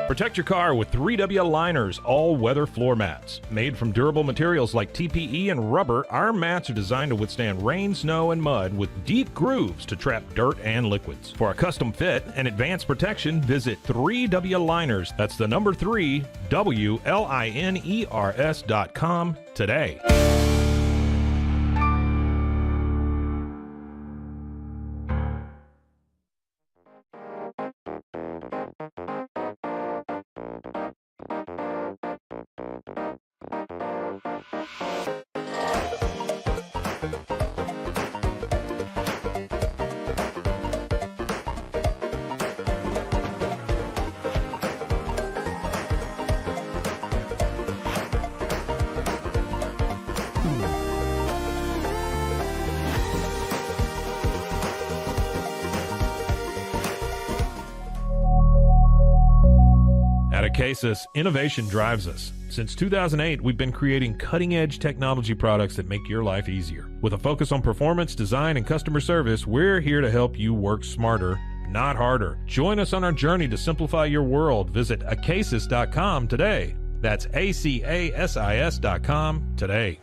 Protect your car with 3W Liners all-weather floor mats. Made from durable materials like TPE and rubber, our mats are designed to withstand rain, snow, and mud with deep grooves to trap dirt and liquids. For a custom fit and advanced protection, visit 3W Liners. That's the number 3, WLINERS.com today. At Acasis, innovation drives us. Since 2008, we've been creating cutting-edge technology products that make your life easier. With a focus on performance, design, and customer service, we're here to help you work smarter, not harder. Join us on our journey to simplify your world. Visit Acasis.com today. That's ACASIS.com today.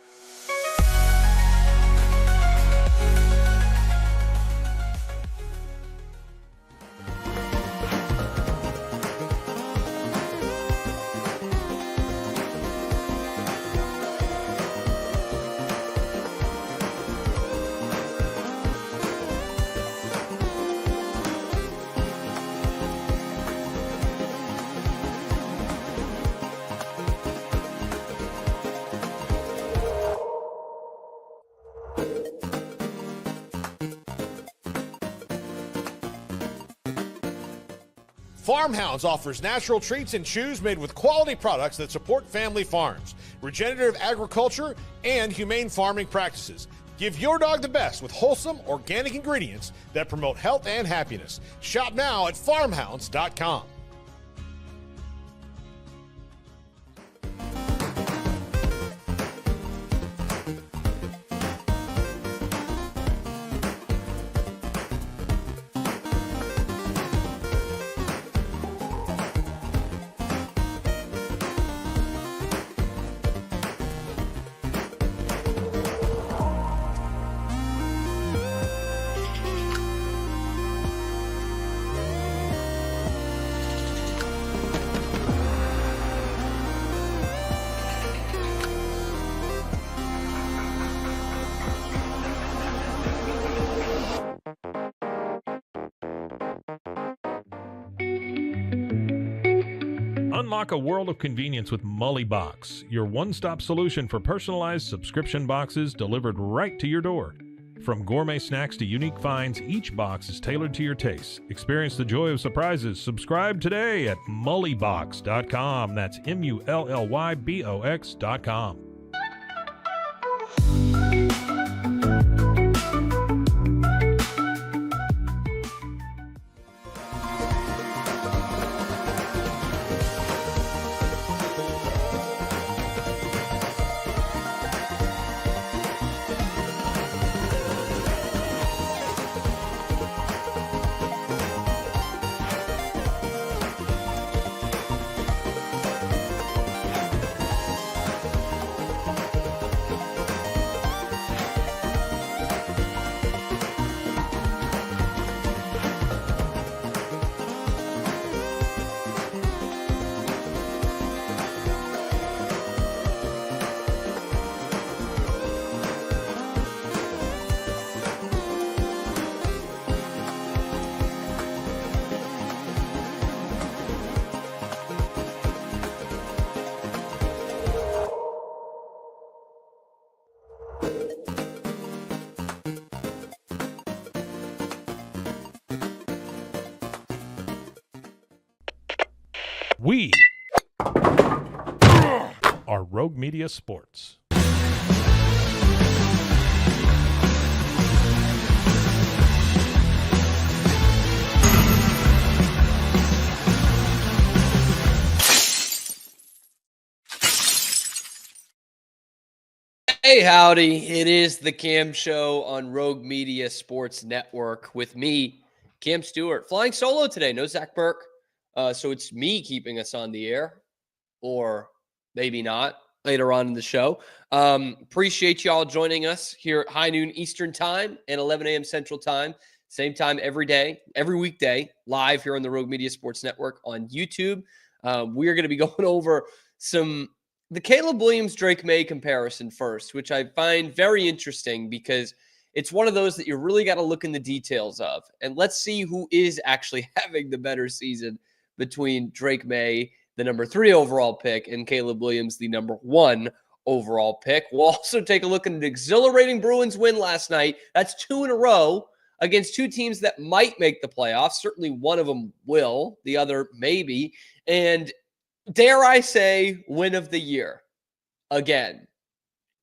Farmhounds offers natural treats and chews made with quality products that support family farms, regenerative agriculture, and humane farming practices. Give your dog the best with wholesome, organic ingredients that promote health and happiness. Shop now at farmhounds.com. Unlock a world of convenience with Mully Box, your one-stop solution for personalized subscription boxes delivered right to your door. From gourmet snacks to unique finds, each box is tailored to your tastes. Experience the joy of surprises. Subscribe today at mullybox.com. That's MULLYBOX.com. We are Rogue Media Sports. Hey, howdy. It is the Cam Show on Rogue Media Sports Network with me, Cam Stewart. Flying solo today. No Zach Burke. So it's me keeping us on the air, or maybe not later on in the show. Appreciate y'all joining us here at high noon Eastern time and 11 a.m. Central time. Same time every day, every weekday, live here on the Rogue Media Sports Network on YouTube. We are going to be going over the Caleb Williams-Drake Maye comparison first, which I find very interesting because it's one of those that you really got to look in the details of. And let's see who is actually having the better season between Drake Maye, the number 3 overall pick, and Caleb Williams, the number 1 overall pick. We'll also take a look at an exhilarating Bruins win last night. That's 2 in a row against 2 teams that might make the playoffs. Certainly one of them will, the other maybe. And dare I say, win of the year again.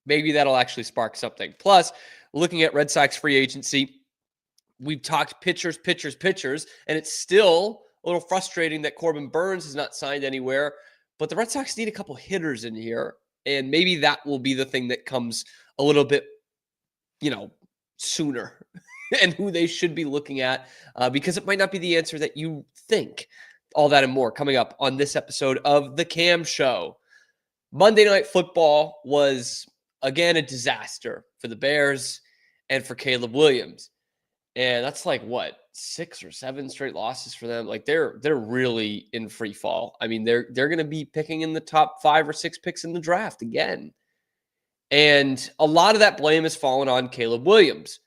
Maybe that'll actually spark something. Plus, looking at Red Sox free agency, we've talked pitchers, and it's still a little frustrating that Corbin Burnes has not signed anywhere. But the Red Sox need a couple hitters in here, and maybe that will be the thing that comes a little bit, sooner and who they should be looking at, because it might not be the answer that you think. All that and more coming up on this episode of The Cam Show. Monday Night Football was, again, a disaster for the Bears and for Caleb Williams. And that's like, 6 or 7 straight losses for them? Like, they're really in free fall. I mean, they're going to be picking in the top 5 or 6 picks in the draft again. And a lot of that blame has fallen on Caleb Williams.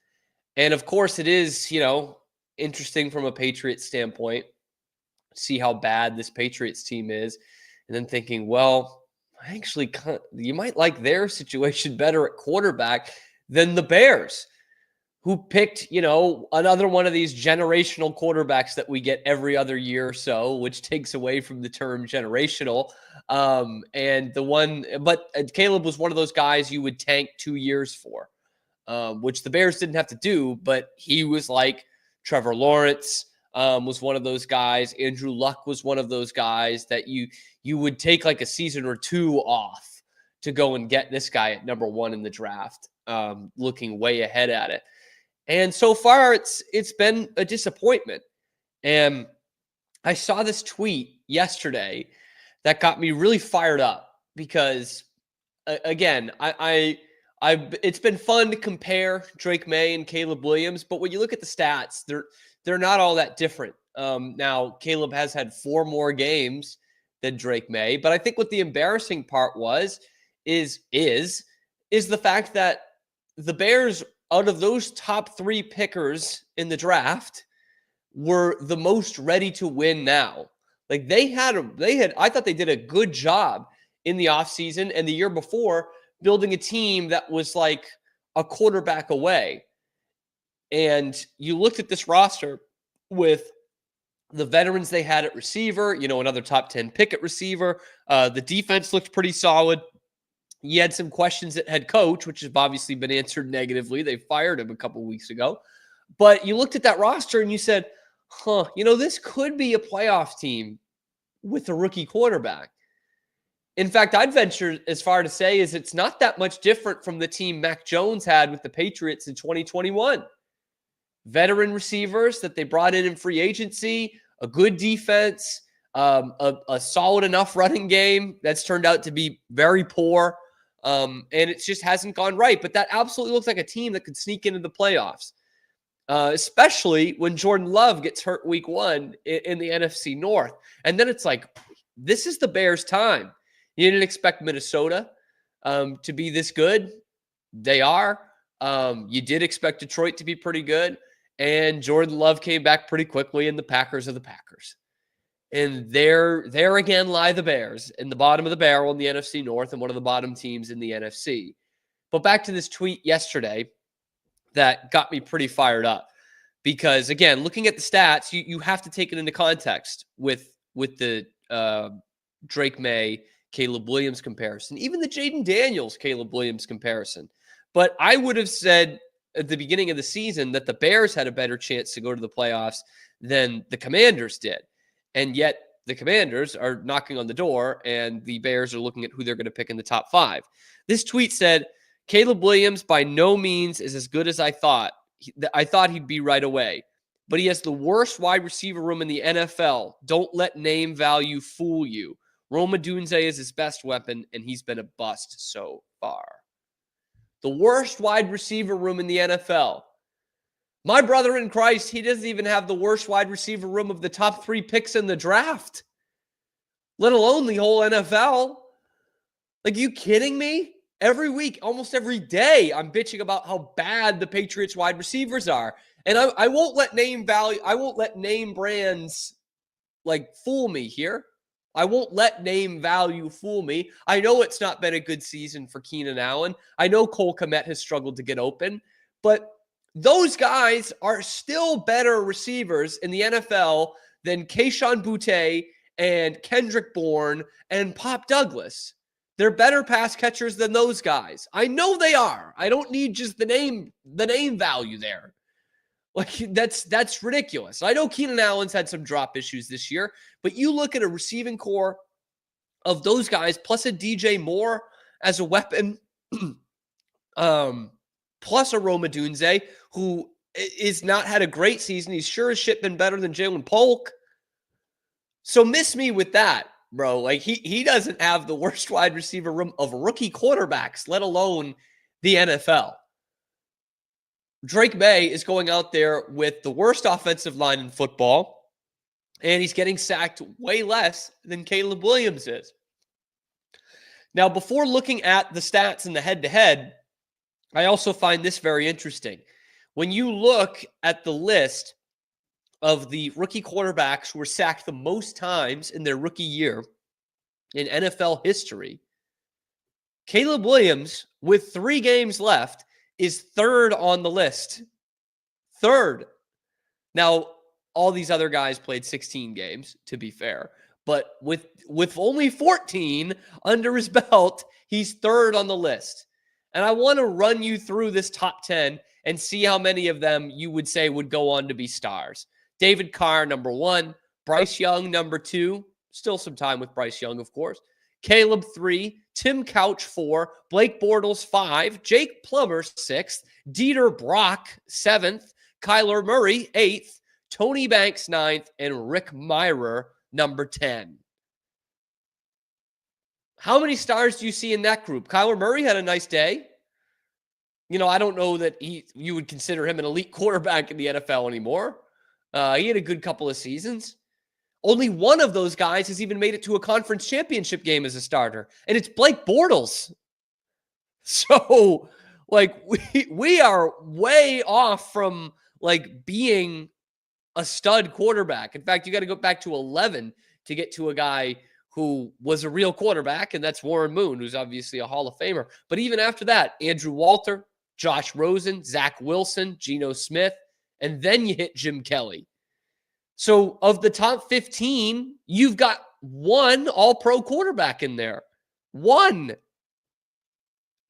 And, of course, it is, interesting from a Patriots standpoint, see how bad this Patriots team is, and then thinking, well, actually, you might like their situation better at quarterback than the Bears, who picked, another one of these generational quarterbacks that we get every other year or so, which takes away from the term generational. But Caleb was one of those guys you would tank 2 years for, which the Bears didn't have to do, but he was like Trevor Lawrence, was one of those guys. Andrew Luck was one of those guys that you would take like a season or 2 off to go and get this guy at number 1 in the draft, looking way ahead at it. And so far, it's been a disappointment. And I saw this tweet yesterday that got me really fired up because, again, it's been fun to compare Drake Maye and Caleb Williams, but when you look at the stats, they're not all that different. Now, Caleb has had 4 more games than Drake Maye, but I think what the embarrassing part is the fact that the Bears, out of those top 3 pickers in the draft, were the most ready to win now. Like I thought they did a good job in the offseason and the year before building a team that was like a quarterback away. And you looked at this roster with the veterans they had at receiver, another top 10 pick at receiver. The defense looked pretty solid. You had some questions at head coach, which has obviously been answered negatively. They fired him a couple weeks ago. But you looked at that roster and you said, this could be a playoff team with a rookie quarterback. In fact, I'd venture as far to say is it's not that much different from the team Mac Jones had with the Patriots in 2021. Veteran receivers that they brought in free agency, a good defense, a solid enough running game that's turned out to be very poor. And it just hasn't gone right. But that absolutely looks like a team that could sneak into the playoffs, especially when Jordan Love gets hurt week 1 in the NFC North. And then it's like, this is the Bears' time. You didn't expect Minnesota to be this good. They are. You did expect Detroit to be pretty good. And Jordan Love came back pretty quickly, and the Packers are the Packers. And there again lie the Bears in the bottom of the barrel in the NFC North and one of the bottom teams in the NFC. But back to this tweet yesterday that got me pretty fired up because, again, looking at the stats, you have to take it into context with the Drake Maye, Caleb Williams comparison, even the Jaden Daniels, Caleb Williams comparison. But I would have said at the beginning of the season that the Bears had a better chance to go to the playoffs than the Commanders did. And yet the Commanders are knocking on the door and the Bears are looking at who they're going to pick in the top 5. This tweet said, Caleb Williams by no means is as good as I thought. I thought he'd be right away. but he has the worst wide receiver room in the NFL. Don't let name value fool you. Rome Odunze is his best weapon, and he's been a bust so far. The worst wide receiver room in the NFL. My brother in Christ, he doesn't even have the worst wide receiver room of the top 3 picks in the draft, let alone the whole NFL. Like, are you kidding me? Every week, almost every day, I'm bitching about how bad the Patriots wide receivers are. And I won't let name value, I won't let name brands like fool me here. I won't let name value fool me. I know it's not been a good season for Keenan Allen. I know Cole Kmet has struggled to get open, but those guys are still better receivers in the NFL than Kayshon Boutte and Kendrick Bourne and Pop Douglas. They're better pass catchers than those guys. I know they are. I don't need just the name value there. Like, that's ridiculous. I know Keenan Allen's had some drop issues this year, but you look at a receiving core of those guys plus a DJ Moore as a weapon, plus a Rome Odunze, who is not had a great season. He's sure as shit been better than Jalen Polk. So miss me with that, bro. Like, he doesn't have the worst wide receiver room of rookie quarterbacks, let alone the NFL. Drake May is going out there with the worst offensive line in football, and he's getting sacked way less than Caleb Williams is. Now, before looking at the stats in the head-to-head, I also find this very interesting. When you look at the list of the rookie quarterbacks who were sacked the most times in their rookie year in NFL history, Caleb Williams, with 3 games left, is 3rd on the list. 3rd. Now, all these other guys played 16 games, to be fair. But with only 14 under his belt, he's 3rd on the list. And I want to run you through this top 10 and see how many of them you would say would go on to be stars. David Carr, number 1. Bryce Young, number 2. Still some time with Bryce Young, of course. Caleb, 3. Tim Couch, 4. Blake Bortles, 5. Jake Plummer, 6th. Dieter Brock, 7th. Kyler Murray, 8th. Tony Banks, 9th. And Rick Mirer, number 10. How many stars do you see in that group? Kyler Murray had a nice day. You know, I don't know that you would consider him an elite quarterback in the NFL anymore. He had a good couple of seasons. Only one of those guys has even made it to a conference championship game as a starter, and it's Blake Bortles. So, like, we are way off from, like, being a stud quarterback. In fact, you got to go back to 11 to get to a guy who was a real quarterback, and that's Warren Moon, who's obviously a Hall of Famer. But even after that, Andrew Walter, Josh Rosen, Zach Wilson, Geno Smith, and then you hit Jim Kelly. So of the top 15, you've got one all-pro quarterback in there. One.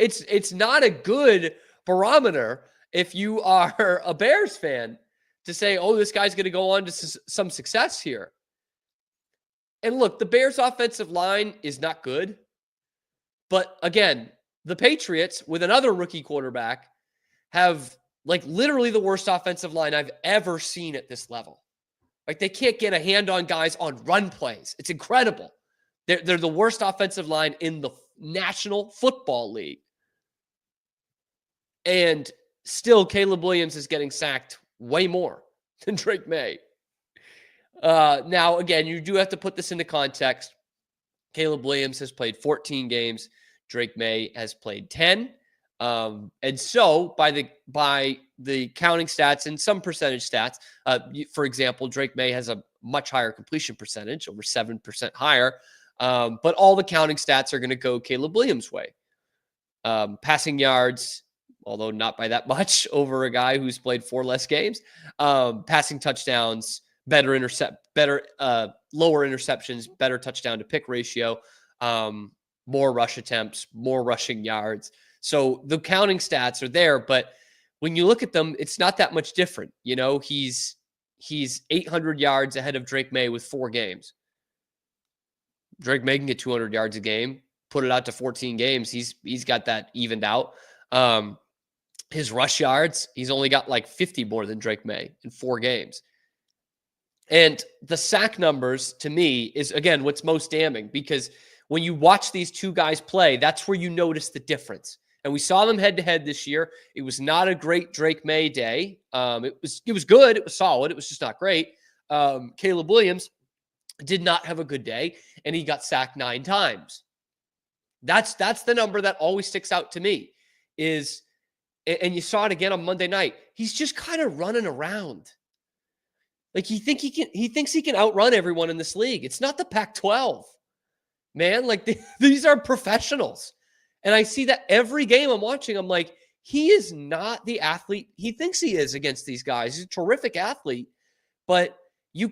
It's not a good barometer if you are a Bears fan to say, oh, this guy's going to go on to some success here. And look, the Bears' offensive line is not good. But again, the Patriots, with another rookie quarterback, have like literally the worst offensive line I've ever seen at this level. Like, they can't get a hand on guys on run plays. It's incredible. They're the worst offensive line in the National Football League. And still, Caleb Williams is getting sacked way more than Drake May. Now, again, you do have to put this into context. Caleb Williams has played 14 games. Drake May has played 10. And so by the counting stats and some percentage stats, for example, Drake May has a much higher completion percentage, over 7% higher. But all the counting stats are going to go Caleb Williams' way. Passing yards, although not by that much, over a guy who's played 4 less games. Passing touchdowns, lower interceptions, better touchdown to pick ratio, more rush attempts, more rushing yards. So the counting stats are there, but when you look at them, it's not that much different. You know, he's 800 yards ahead of Drake May with 4 games. Drake May can get 200 yards a game, put it out to 14 games. He's got that evened out. his rush yards, he's only got like 50 more than Drake May in 4 games. And the sack numbers, to me, is, again, what's most damning, because when you watch these two guys play, that's where you notice the difference. And we saw them head-to-head this year. It was not a great Drake May day. It was good. It was solid. It was just not great. Caleb Williams did not have a good day, and he got sacked 9 times. That's the number that always sticks out to me, is, and you saw it again on Monday night, he's just kind of running around. Like, he thinks he can outrun everyone in this league. It's not the Pac-12, man. Like, these are professionals. And I see that every game I'm watching. I'm like, he is not the athlete he thinks he is against these guys. He's a terrific athlete, but you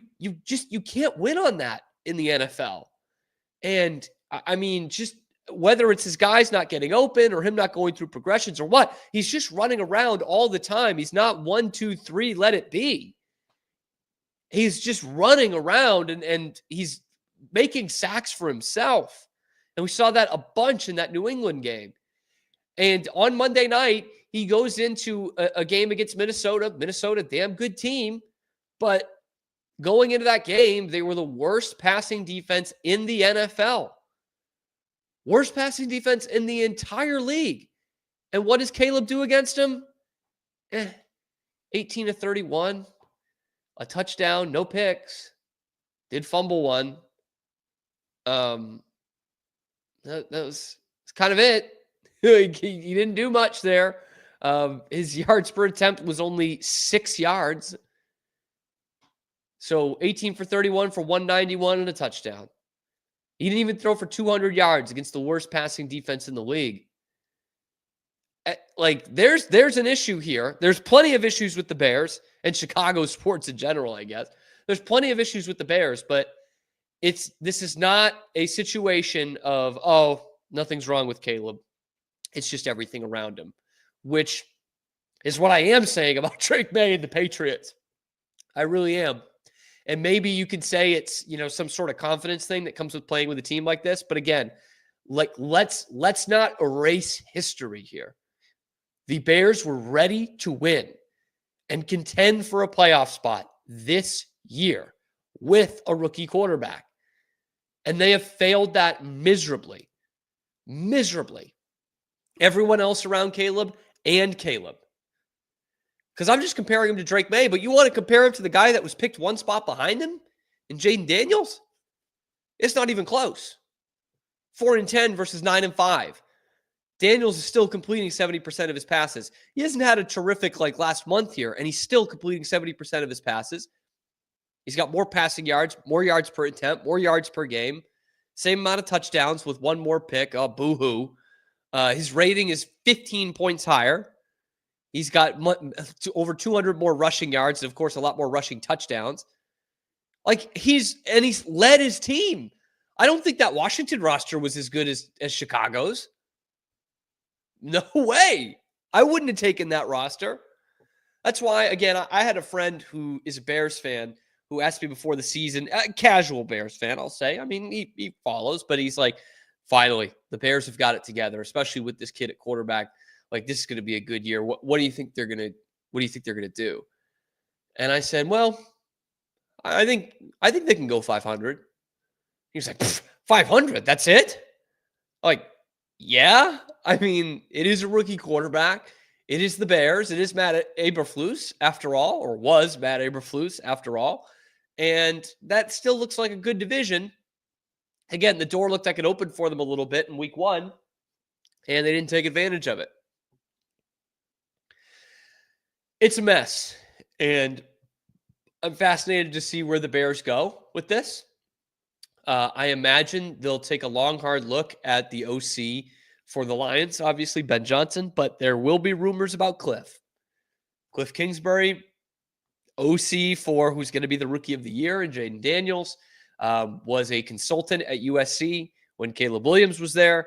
can't win on that in the NFL. And I mean, just whether it's his guys not getting open or him not going through progressions or what, he's just running around all the time. He's not 1, 2, 3, let it be. He's just running around and he's making sacks for himself. And we saw that a bunch in that New England game. And on Monday night, he goes into a game against Minnesota. Minnesota, damn good team. But going into that game, they were the worst passing defense in the NFL. Worst passing defense in the entire league. And what does Caleb do against him? 18 to 31. A touchdown, no picks. Did fumble one. That's kind of it. He didn't do much there. His yards per attempt was only 6 yards. So 18 for 31 for 191 and a touchdown. He didn't even throw for 200 yards against the worst passing defense in the league. Like, there's an issue here. There's plenty of issues with the Bears and Chicago sports in general, I guess. There's plenty of issues with the Bears, but this is not a situation of, oh, nothing's wrong with Caleb. It's just everything around him, which is what I am saying about Drake May and the Patriots. I really am. And maybe you could say it's, some sort of confidence thing that comes with playing with a team like this. But again, like, let's not erase history here. The Bears were ready to win and contend for a playoff spot this year with a rookie quarterback. And they have failed that miserably. Miserably. Everyone else around Caleb and Caleb. Because I'm just comparing him to Drake May, but you want to compare him to the guy that was picked one spot behind him in Jayden Daniels? It's not even close. 4-10 versus 9-5. Daniels is still completing 70% of his passes. He hasn't had a terrific last month here, and he's still completing 70% of his passes. He's got more passing yards, more yards per attempt, more yards per game, same amount of touchdowns with one more pick. Oh, boo-hoo. His rating is 15 points higher. He's got over 200 more rushing yards, and of course, a lot more rushing touchdowns. He's led his team. I don't think that Washington roster was as good as Chicago's. No way. I wouldn't have taken that roster. That's why, again, I had a friend who is a Bears fan who asked me before the season, a casual Bears fan, I'll say. I mean, he follows, but he's like, finally, the Bears have got it together, especially with this kid at quarterback. Like, this is going to be a good year. What do you think they're going to do? And I said, well, I think they can go 500. He was like, 500, that's it? Like, yeah. I mean, it is a rookie quarterback. It is the Bears. It is Matt Eberflus, after all, or was Matt Eberflus, after all. And that still looks like a good division. Again, the door looked like it opened for them a little bit in week 1, and they didn't take advantage of it. It's a mess, and I'm fascinated to see where the Bears go with this. I imagine they'll take a long, hard look at the OC for the Lions, obviously Ben Johnson, but there will be rumors about Cliff Kingsbury, OC for who's going to be the rookie of the year, and Jayden Daniels was a consultant at USC when Caleb Williams was there.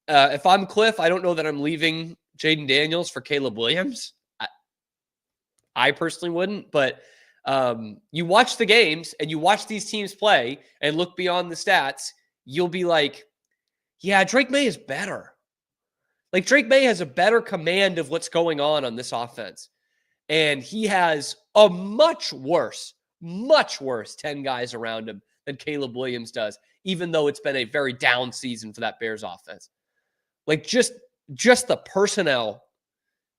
If I'm Cliff, I don't know that I'm leaving Jayden Daniels for Caleb Williams. I personally wouldn't, but you watch the games and you watch these teams play and look beyond the stats, you'll be like, yeah, Drake May is better. Like, Drake May has a better command of what's going on this offense. And he has a much worse 10 guys around him than Caleb Williams does, even though it's been a very down season for that Bears offense. Like, just the personnel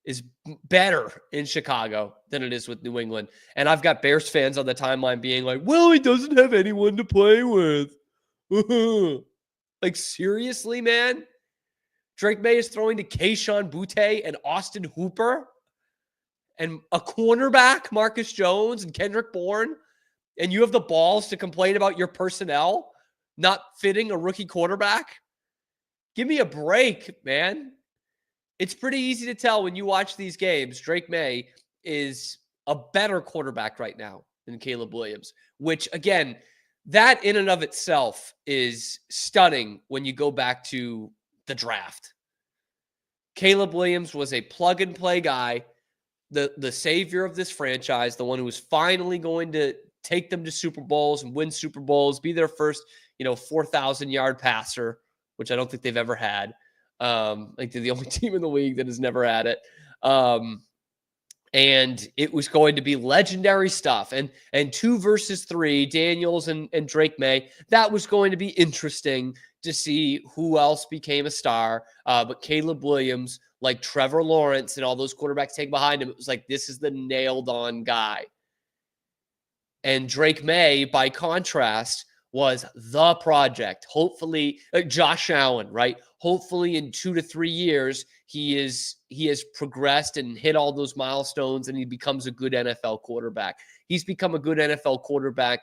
is better in Chicago than it is with New England. And I've got Bears fans on the timeline being like, well, he doesn't have anyone to play with. Like, seriously, man? Drake May is throwing to Kayshon Boutte and Austin Hooper and a cornerback, Marcus Jones and Kendrick Bourne, and you have the balls to complain about your personnel not fitting a rookie quarterback? Give me a break, man. It's pretty easy to tell when you watch these games. Drake May is a better quarterback right now than Caleb Williams, which, again, that in and of itself is stunning when you go back to the draft. Caleb Williams was a plug-and-play guy, the savior of this franchise, the one who was finally going to take them to Super Bowls and win Super Bowls, be their first, 4,000-yard passer, which I don't think they've ever had. Like, they're the only team in the league that has never had it. And it was going to be legendary stuff. And 2 versus 3, Daniels and Drake May, that was going to be interesting to see who else became a star. But Caleb Williams, like Trevor Lawrence and all those quarterbacks taking behind him, it was like, this is the nailed-on guy. And Drake May, by contrast, was the project. Hopefully, Josh Allen, right? Hopefully in 2 to 3 years, he has progressed and hit all those milestones and he becomes a good NFL quarterback. He's become a good NFL quarterback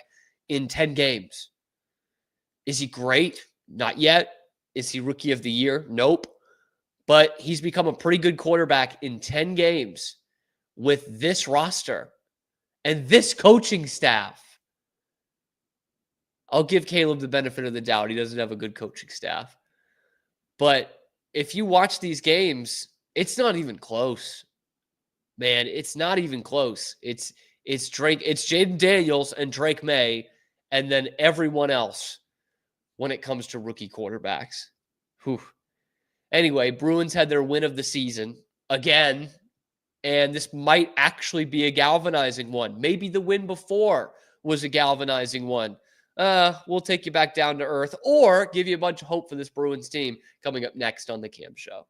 in 10 games. Is he great? Not yet. Is he rookie of the year? Nope. But he's become a pretty good quarterback in 10 games with this roster and this coaching staff. I'll give Caleb the benefit of the doubt. He doesn't have a good coaching staff. But if you watch these games, it's not even close. Man, it's not even close. It's Jaden Daniels and Drake May, and then everyone else when it comes to rookie quarterbacks. Whew. Anyway, Bruins had their win of the season again, and this might actually be a galvanizing one. Maybe the win before was a galvanizing one. We'll take you back down to earth or give you a bunch of hope for this Bruins team coming up next on the Cam Show.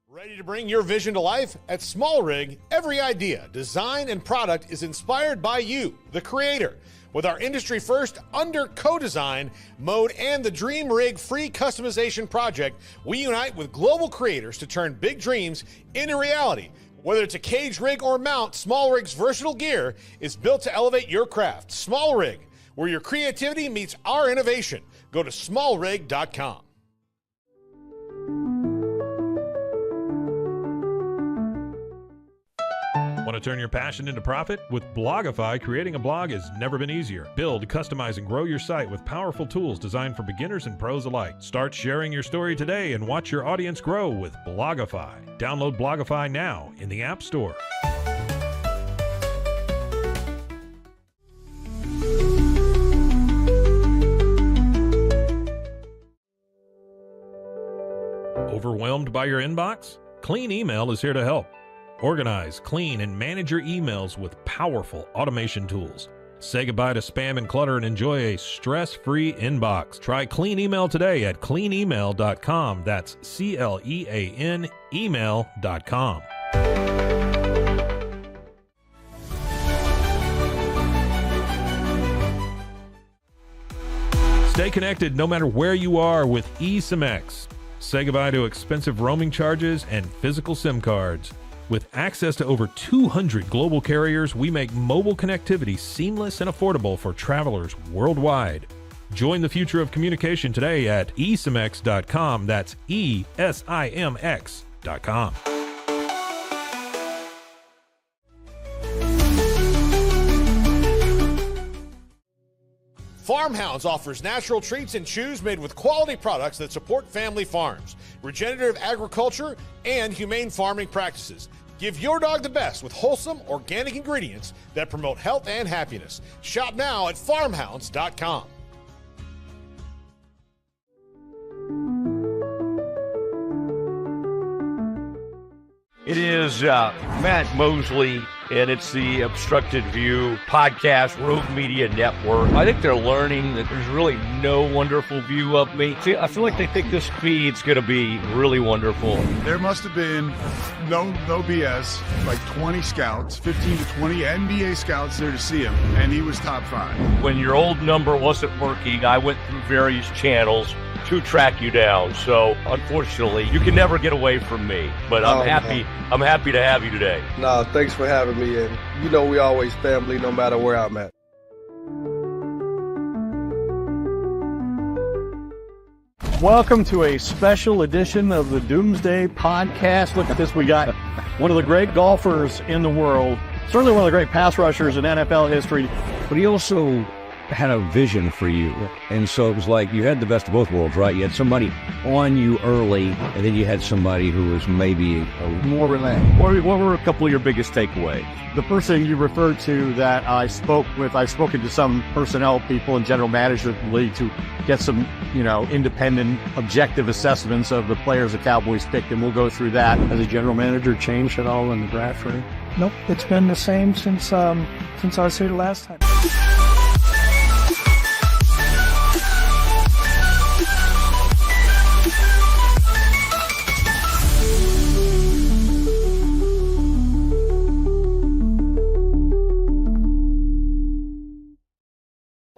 Ready to bring your vision to life? At Small Rig, every idea, design, and product is inspired by you, the creator. With our industry-first under co-design mode and the Dream Rig free customization project, we unite with global creators to turn big dreams into reality. Whether it's a cage rig or mount, Small Rig's versatile gear is built to elevate your craft. Small Rig, where your creativity meets our innovation. Go to smallrig.com. Want to turn your passion into profit? With Blogify, creating a blog has never been easier. Build, customize, and grow your site with powerful tools designed for beginners and pros alike. Start sharing your story today and watch your audience grow with Blogify. Download Blogify now in the App Store. Overwhelmed by your inbox? Clean Email is here to help. Organize, clean, and manage your emails with powerful automation tools. Say goodbye to spam and clutter and enjoy a stress-free inbox. Try Clean Email today at cleanemail.com. That's CLEAN email.com. Stay connected no matter where you are with eSIM-X. Say goodbye to expensive roaming charges and physical SIM cards. With access to over 200 global carriers, we make mobile connectivity seamless and affordable for travelers worldwide. Join the future of communication today at eSIMX.com. That's ESIMX.com. Farmhounds offers natural treats and chews made with quality products that support family farms, regenerative agriculture, and humane farming practices. Give your dog the best with wholesome, organic ingredients that promote health and happiness. Shop now at farmhounds.com. It is Matt Mosley, and it's the Obstructed View podcast, Rogue Media Network. I think they're learning that there's really no wonderful view of me. See, I feel like they think this feed's going to be really wonderful. There must have been, no BS, like 20 scouts, 15 to 20 NBA scouts there to see him, and he was top 5. When your old number wasn't working, I went through various channels to track you down. So unfortunately, you can never get away from me. But I'm happy to have you today. No, thanks for having me. And you know we always family no matter where I'm at. Welcome to a special edition of the Doomsday Podcast. Look at this. We got one of the great golfers in the world, certainly one of the great pass rushers in NFL history. But he also had a vision for you. And so it was like you had the best of both worlds, right? You had somebody on you early, and then you had somebody who was maybe more relaxed. What were a couple of your biggest takeaways? The first thing you referred to that I spoke with, I've spoken to some personnel people and general managers of the league to get some, independent, objective assessments of the players the Cowboys picked, and we'll go through that. Has the general manager changed at all in the draft room? Nope, it's been the same since I was here the last time.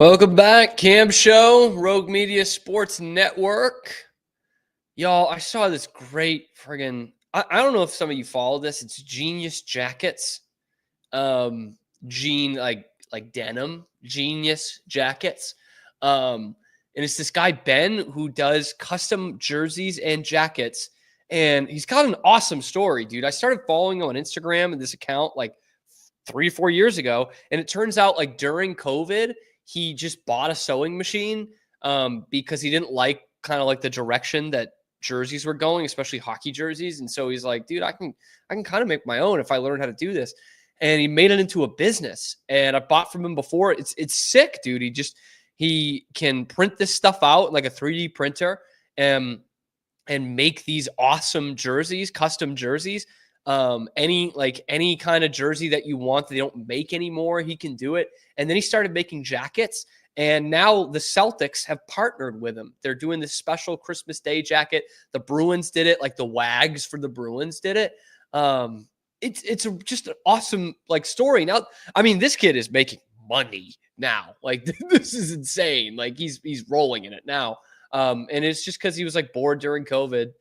Welcome back, Cam Show, Rogue Media Sports Network. Y'all, I saw this great friggin', I don't know if some of you follow this. It's Genius Jackets. Like denim, Genius Jackets. And it's this guy, Ben, who does custom jerseys and jackets. And he's got an awesome story, dude. I started following him on Instagram and this account like 3 or 4 years ago. And it turns out like during COVID, he just bought a sewing machine because he didn't like kind of like the direction that jerseys were going, especially hockey jerseys. And so he's like, dude, I can kind of make my own if I learn how to do this. And he made it into a business. And I bought from him before. It's sick, dude. He can print this stuff out like a 3D printer and make these awesome jerseys, custom jerseys. Any kind of jersey that you want that they don't make anymore, he can do it. And then he started making jackets, and now the Celtics have partnered with him. They're doing this special Christmas Day jacket. The Bruins did it, like the Wags for the Bruins did it. It's just an awesome like story. Now, I mean, this kid is making money now. Like this is insane. Like he's rolling in it now. And it's just because he was like bored during COVID,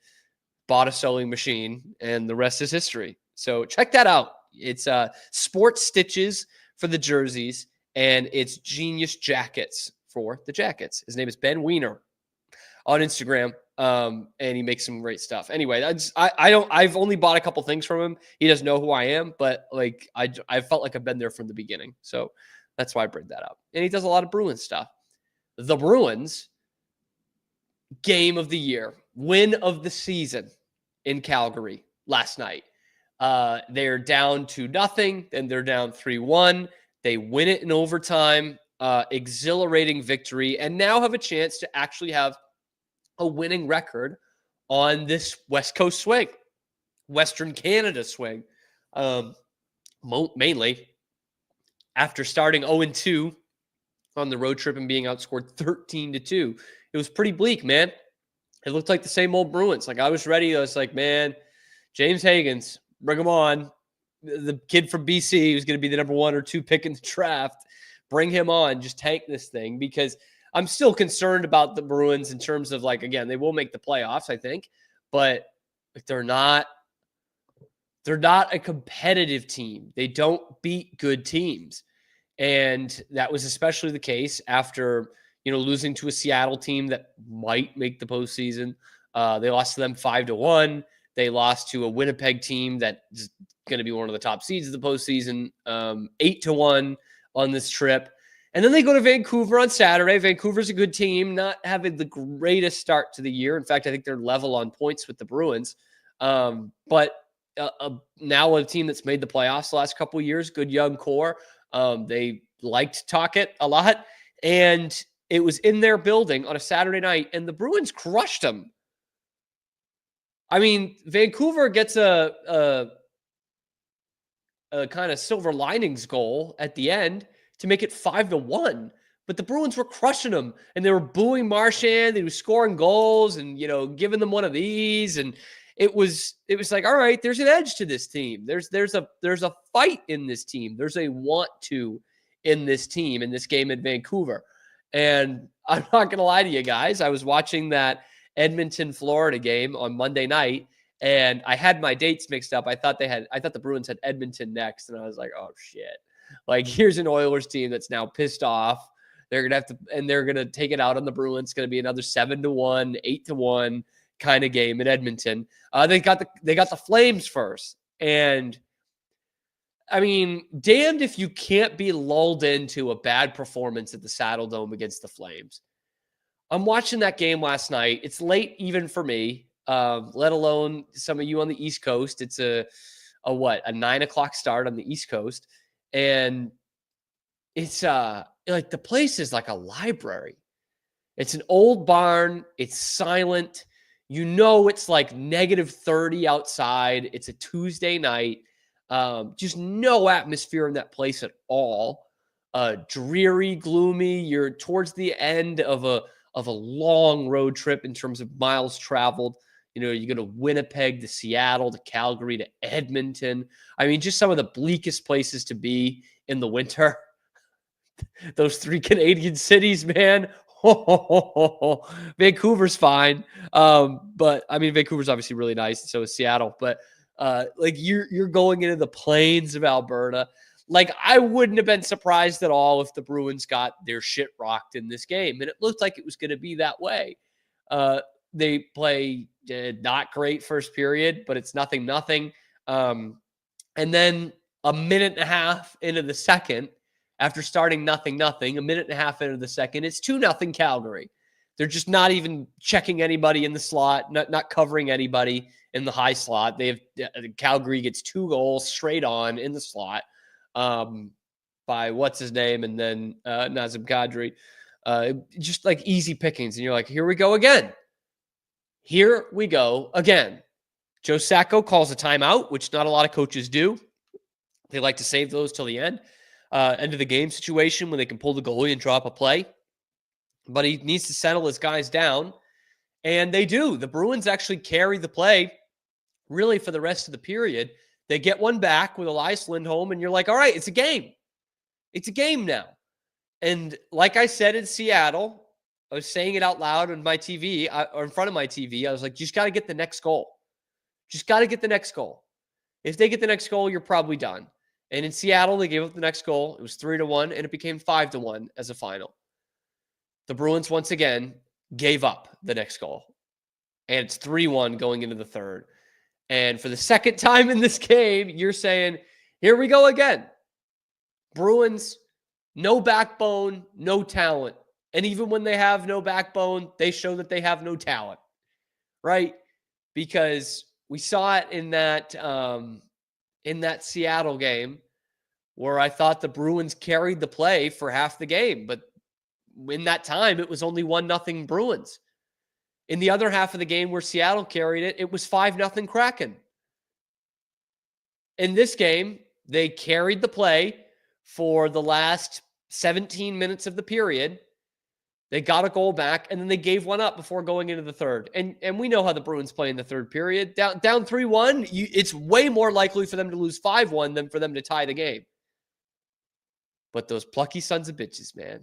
bought a sewing machine, and the rest is history. So check that out. It's Sports Stitches for the jerseys, and it's Genius Jackets for the jackets. His name is Ben Weiner on Instagram, and he makes some great stuff. Anyway, I've only bought a couple things from him. He doesn't know who I am, but like I felt like I've been there from the beginning. So that's why I bring that up. And he does a lot of Bruins stuff. The Bruins, game of the year, win of the season in Calgary last night. They're down 2-0, then they're down 3-1. They win it in overtime, exhilarating victory, and now have a chance to actually have a winning record on this West Coast swing, Western Canada swing, mainly after starting 0-2 on the road trip and being outscored 13-2. It was pretty bleak, man. It looked like the same old Bruins. Like I was ready. I was like, man, James Higgins, bring him on. The kid from BC who's going to be the number 1 or 2 pick in the draft. Bring him on. Just tank this thing, because I'm still concerned about the Bruins in terms of like, again, they will make the playoffs, I think, but they're not a competitive team. They don't beat good teams. And that was especially the case after, losing to a Seattle team that might make the postseason. They lost to them 5-1. They lost to a Winnipeg team that is going to be one of the top seeds of the postseason, 8-1 on this trip. And then they go to Vancouver on Saturday. Vancouver's a good team, not having the greatest start to the year. In fact, I think they're level on points with the Bruins. But now a team that's made the playoffs the last couple of years, good young core. They liked Tocchet a lot, and it was in their building on a Saturday night, and the Bruins crushed them. I mean, Vancouver gets a kind of silver linings goal at the end to make it 5-1. But the Bruins were crushing them, and they were booing Marchand. They were scoring goals and, giving them one of these. And it was like, all right, there's an edge to this team. There's a fight in this team. There's a want to in this team, in this game in Vancouver. And I'm not going to lie to you guys. I was watching that Edmonton, Florida game on Monday night, and I had my dates mixed up. I thought the Bruins had Edmonton next, and I was like, oh shit. Like, here's an Oilers team that's now pissed off. They're going to have to, and they're going to take it out on the Bruins. It's going to be another 7-1, 8-1 kind of game in Edmonton. They got the Flames first. And I mean, damned if you can't be lulled into a bad performance at the Saddle Dome against the Flames. I'm watching that game last night. It's late even for me, let alone some of you on the East Coast. It's a 9 o'clock start on the East Coast. And it's like the place is like a library. It's an old barn. It's silent. It's like -30 outside. It's a Tuesday night. Just no atmosphere in that place at all. Dreary, gloomy. You're towards the end of a long road trip in terms of miles traveled. You go to Winnipeg, to Seattle, to Calgary, to Edmonton. I mean, just some of the bleakest places to be in the winter. Those 3 Canadian cities, man. Vancouver's fine. But I mean, Vancouver's obviously really nice, and so is Seattle. But like you're going into the plains of Alberta. Like, I wouldn't have been surprised at all if the Bruins got their shit rocked in this game. And it looked like it was going to be that way. They play not great first period, but it's 0-0. And then a minute and a half into the second, after starting 0-0, a minute and a half into the second, it's 2-0 Calgary. They're just not even checking anybody in the slot, not covering anybody in the high slot. Calgary gets 2 goals straight on in the slot. By what's his name, and then Nazem Kadri. Just like easy pickings. And you're like, here we go again. Here we go again. Joe Sacco calls a timeout, which not a lot of coaches do. They like to save those till the end of the game situation when they can pull the goalie and drop a play. But he needs to settle his guys down. And they do. The Bruins actually carry the play really for the rest of the period. They get one back with Elias Lindholm, and you're like, all right, it's a game. It's a game now. And like I said in Seattle, I was saying it out loud on my TV, or in front of my TV. I was like, you just got to get the next goal. Just got to get the next goal. If they get the next goal, you're probably done. And in Seattle, they gave up the next goal. It was 3-1, and it became 5-1 as a final. The Bruins, once again, gave up the next goal. And it's 3-1 going into the third. And for the second time in this game, you're saying, here we go again. Bruins, no backbone, no talent. And even when they have no backbone, they show that they have no talent, right? Because we saw it in that Seattle game where I thought the Bruins carried the play for half the game. But in that time, it was only 1-0 Bruins. In the other half of the game where Seattle carried it, it was 5-0 Kraken. In this game, they carried the play for the last 17 minutes of the period. They got a goal back, and then they gave one up before going into the third. And we know how the Bruins play in the third period. Down 3-1, it's way more likely for them to lose 5-1 than for them to tie the game. But those plucky sons of bitches, man.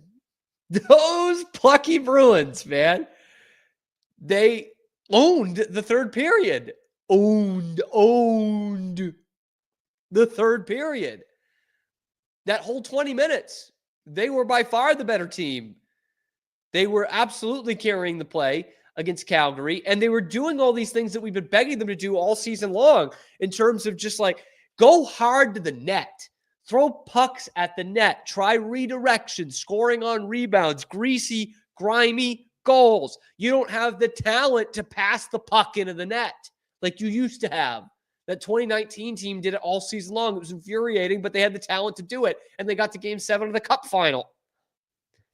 Those plucky Bruins, man. They owned the third period. Owned the third period. That whole 20 minutes, they were by far the better team. They were absolutely carrying the play against Calgary, and they were doing all these things that we've been begging them to do all season long in terms of just like go hard to the net, throw pucks at the net, try redirection, scoring on rebounds, greasy, grimy goals. You don't have the talent to pass the puck into the net like you used to have. That 2019 team did it all season long. It was infuriating, but they had the talent to do it, and they got to Game 7 of the Cup final.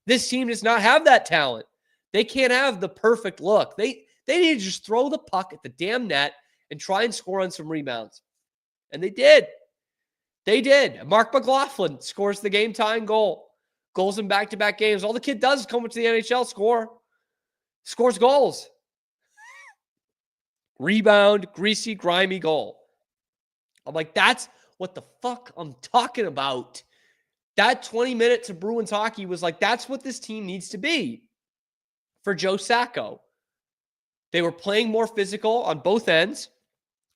This team does not have that talent. They can't have the perfect look. They need to just throw the puck at the damn net and try and score on some rebounds. And they did. They did. Mark McLaughlin scores the game-tying goal. Goals in back-to-back games. All the kid does is come into the NHL, score. Scores goals. Rebound, greasy, grimy goal. I'm like, that's what the fuck I'm talking about. That 20 minutes of Bruins hockey was like, that's what this team needs to be for Joe Sacco. They were playing more physical on both ends,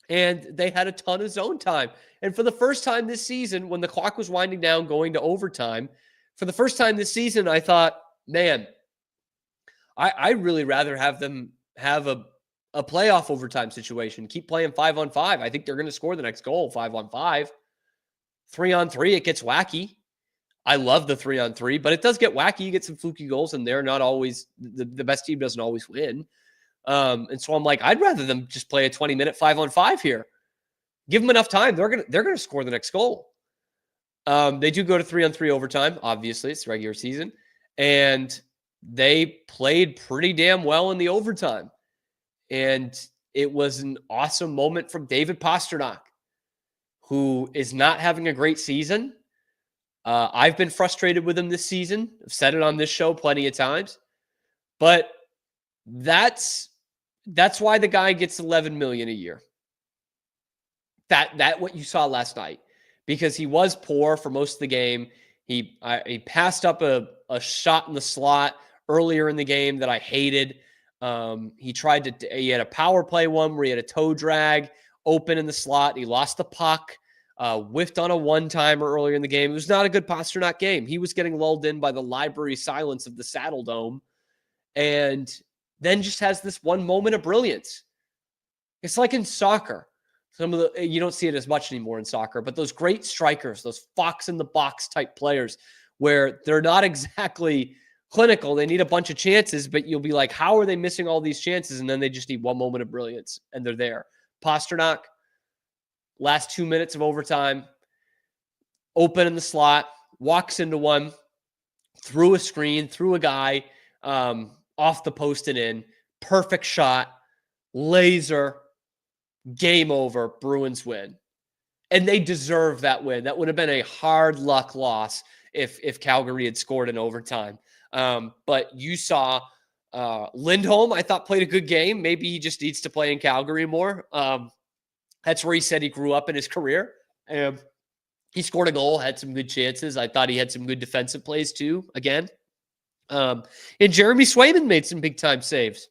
and they had a ton of zone time. And for the first time this season, when the clock was winding down, going to overtime, for the first time this season, I thought, man, I'd really rather have them have a playoff overtime situation. Keep playing 5-on-5. I think they're going to score the next goal 5-on-5. 3-on-3, it gets wacky. I love the 3-on-3, but it does get wacky. You get some fluky goals in there. Not always, the best team doesn't always win. And so I'm like, I'd rather them just play a 20-minute 5-on-5 here. Give them enough time. They're gonna score the next goal. They do go to 3-on-3 overtime. Obviously, it's the regular season, and they played pretty damn well in the overtime. And it was an awesome moment from David Pastrnak, who is not having a great season. I've been frustrated with him this season. I've said it on this show plenty of times. But that's why the guy gets $11 million a year. That what you saw last night. Because he was poor for most of the game. He passed up a shot in the slot earlier in the game that I hated. He had a power play one where he had a toe drag open in the slot. He lost the puck, whiffed on a one-timer earlier in the game. It was not a good Pastrnak game. He was getting lulled in by the library silence of the Saddle Dome, and then just has this one moment of brilliance. It's like in soccer. You don't see it as much anymore in soccer, but those great strikers, those fox in the box type players, where they're not exactly clinical. They need a bunch of chances, but you'll be like, how are they missing all these chances? And then they just need one moment of brilliance, and they're there. Pastrnak, last 2 minutes of overtime, open in the slot, walks into one, through a screen, through a guy, off the post and in. Perfect shot, laser, game over, Bruins win. And they deserve that win. That would have been a hard luck loss if Calgary had scored in overtime. But you saw Lindholm, I thought, played a good game. Maybe he just needs to play in Calgary more. That's where he said he grew up in his career. He scored a goal, had some good chances. I thought he had some good defensive plays too, again. And Jeremy Swayman made some big-time saves.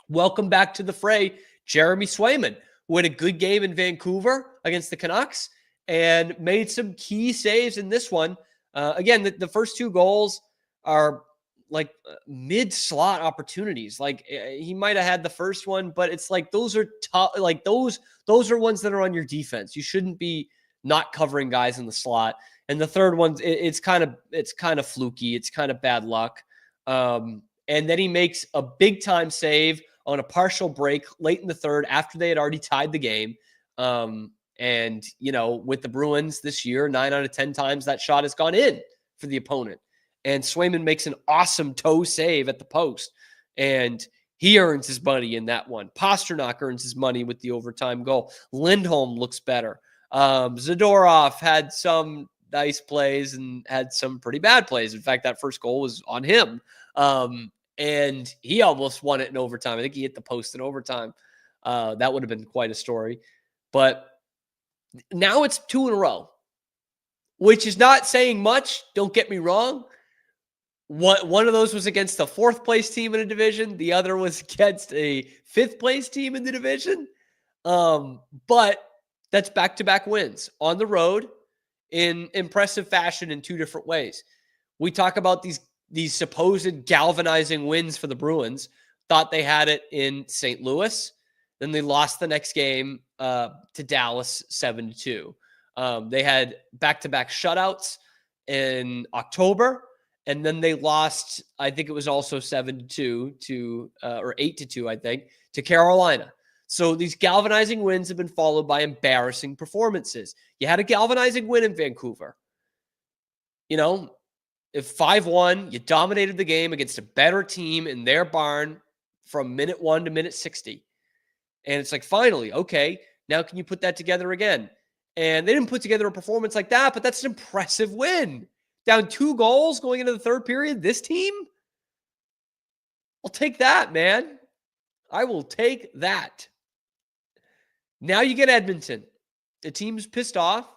Welcome back to the fray, Jeremy Swayman, who had a good game in Vancouver against the Canucks and made some key saves in this one. Again, the first two goals are like mid-slot opportunities. Like he might have had the first one, but it's like those are tough. Like those are ones that are on your defense. You shouldn't be not covering guys in the slot. And the third one, it's kind of fluky. It's kind of bad luck. And then he makes a big-time save on a partial break late in the third after they had already tied the game. And, you know, with the Bruins this year, 9 out of 10 times that shot has gone in for the opponent. And Swayman makes an awesome toe save at the post. And he earns his money in that one. Pastrnak earns his money with the overtime goal. Lindholm looks better. Zadorov had some nice plays and had some pretty bad plays. In fact, that first goal was on him. And he almost won it in overtime. I think he hit the post in overtime. That would have been quite a story. But now it's 2 in a row, which is not saying much. Don't get me wrong. One of those was against a 4th place team in a division. The other was against a 5th place team in the division. But that's back-to-back wins on the road in impressive fashion in 2 different ways. We talk about these supposed galvanizing wins for the Bruins. Thought they had it in St. Louis. Then they lost the next game to Dallas 7-2. They had back-to-back shutouts in October. And then they lost, I think it was also 7-2 or 8-2, I think, to Carolina. So these galvanizing wins have been followed by embarrassing performances. You had a galvanizing win in Vancouver. You know, if 5-1, you dominated the game against a better team in their barn from minute 1 to minute 60. And it's like, finally, okay, now can you put that together again? And they didn't put together a performance like that, but that's an impressive win. Down 2 goals going into the third period, this team? I'll take that, man. I will take that. Now you get Edmonton. The team's pissed off,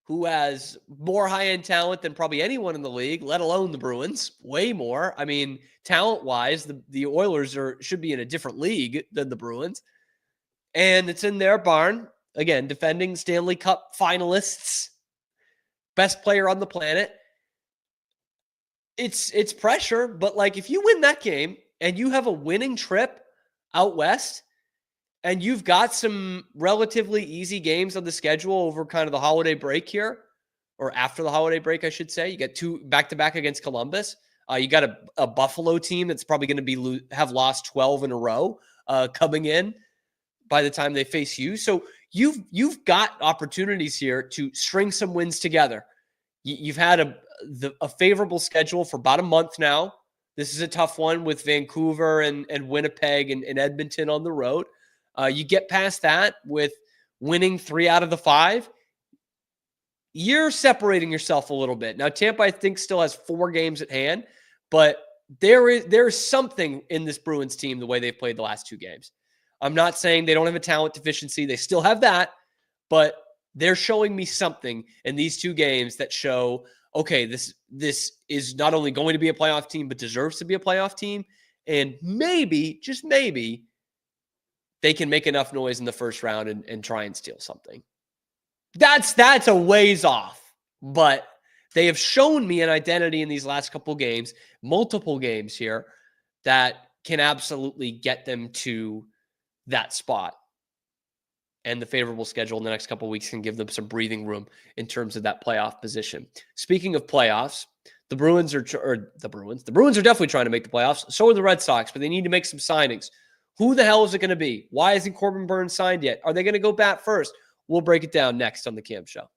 who has more high-end talent than probably anyone in the league, let alone the Bruins. Way more. I mean, talent-wise, the Oilers should be in a different league than the Bruins. And it's in their barn. Again, defending Stanley Cup finalists. Best player on the planet. It's pressure, but like if you win that game and you have a winning trip out west, and you've got some relatively easy games on the schedule over kind of the holiday break here, or after the holiday break, I should say. You get 2 back-to-back against Columbus. You got a Buffalo team that's probably going to have lost 12 in a row coming in by the time they face you. So you've got opportunities here to string some wins together. You've had a favorable schedule for about a month now. This is a tough one with Vancouver and Winnipeg and Edmonton on the road. You get past that with winning 3 out of the 5. You're separating yourself a little bit. Now, Tampa, I think, still has 4 games at hand, but there's something in this Bruins team the way they've played the last 2 games. I'm not saying they don't have a talent deficiency. They still have that, but they're showing me something in these 2 games that show, okay, this is not only going to be a playoff team, but deserves to be a playoff team. And maybe, just maybe, they can make enough noise in the first round and try and steal something. That's a ways off, but they have shown me an identity in these last couple games, multiple games here, that can absolutely get them to that spot. And the favorable schedule in the next couple of weeks can give them some breathing room in terms of that playoff position. Speaking of playoffs, the Bruins are definitely trying to make the playoffs. So are the Red Sox, but they need to make some signings. Who the hell is it going to be? Why isn't Corbin Burns signed yet? Are they going to go bat first? We'll break it down next on The Cam Show.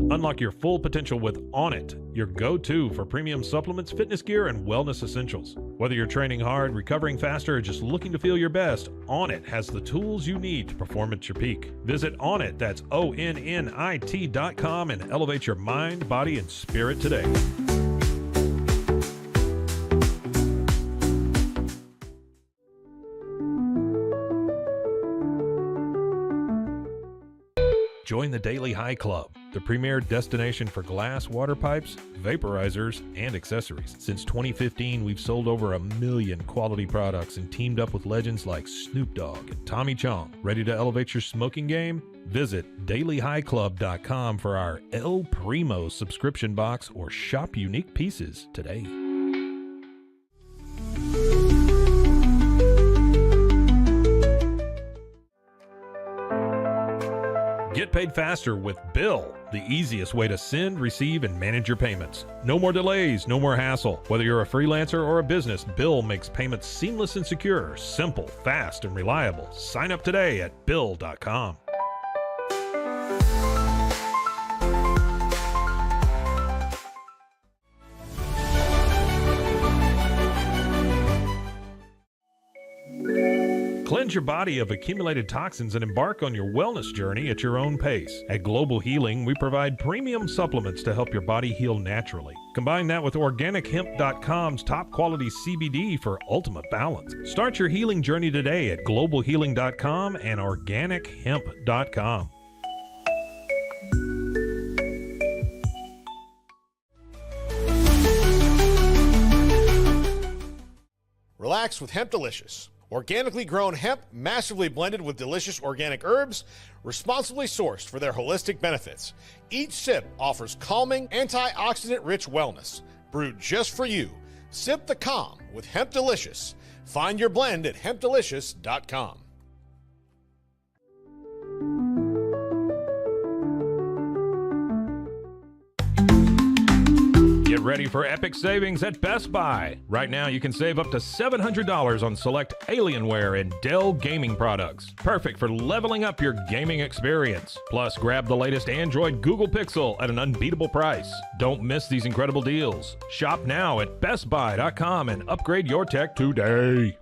Unlock your full potential with Onnit, your go-to for premium supplements, fitness gear, and wellness essentials. Whether you're training hard, recovering faster, or just looking to feel your best, Onnit has the tools you need to perform at your peak. Visit Onnit, that's ONNIT.com, and elevate your mind, body, and spirit today. Join the Daily High Club, the premier destination for glass water pipes, vaporizers, and accessories. Since 2015, we've sold over 1 million quality products and teamed up with legends like Snoop Dogg and Tommy Chong. Ready to elevate your smoking game? Visit dailyhighclub.com for our El Primo subscription box or shop unique pieces today. Get paid faster with Bill, the easiest way to send, receive, and manage your payments. No more delays, no more hassle. Whether you're a freelancer or a business, Bill makes payments seamless and secure, simple, fast, and reliable. Sign up today at Bill.com. Cleanse your body of accumulated toxins and embark on your wellness journey at your own pace. At Global Healing, we provide premium supplements to help your body heal naturally. Combine that with OrganicHemp.com's top quality CBD for ultimate balance. Start your healing journey today at GlobalHealing.com and OrganicHemp.com. Relax with Hemp Delicious. Organically grown hemp, massively blended with delicious organic herbs, responsibly sourced for their holistic benefits. Each sip offers calming, antioxidant-rich wellness. Brewed just for you. Sip the calm with Hemp Delicious. Find your blend at hempdelicious.com. ready for epic savings at Best Buy. Right now, you can save up to $700 on select Alienware and Dell gaming products. Perfect for leveling up your gaming experience. Plus, grab the latest Android Google Pixel at an unbeatable price. Don't miss these incredible deals. Shop now at bestbuy.com and upgrade your tech today.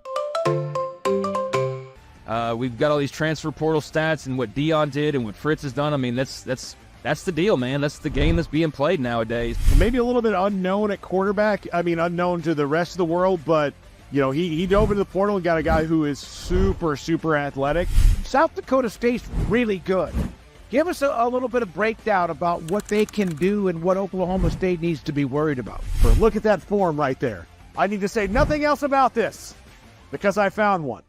We've got all these transfer portal stats and what Dion did and what Fritz has done. I mean, that's the deal, man. That's the game that's being played nowadays. Maybe a little bit unknown at quarterback. I mean, unknown to the rest of the world, but, you know, he dove into the portal and got a guy who is super, super athletic. South Dakota State's really good. Give us a little bit of breakdown about what they can do and what Oklahoma State needs to be worried about. Look at that form right there. I need to say nothing else about this because I found one.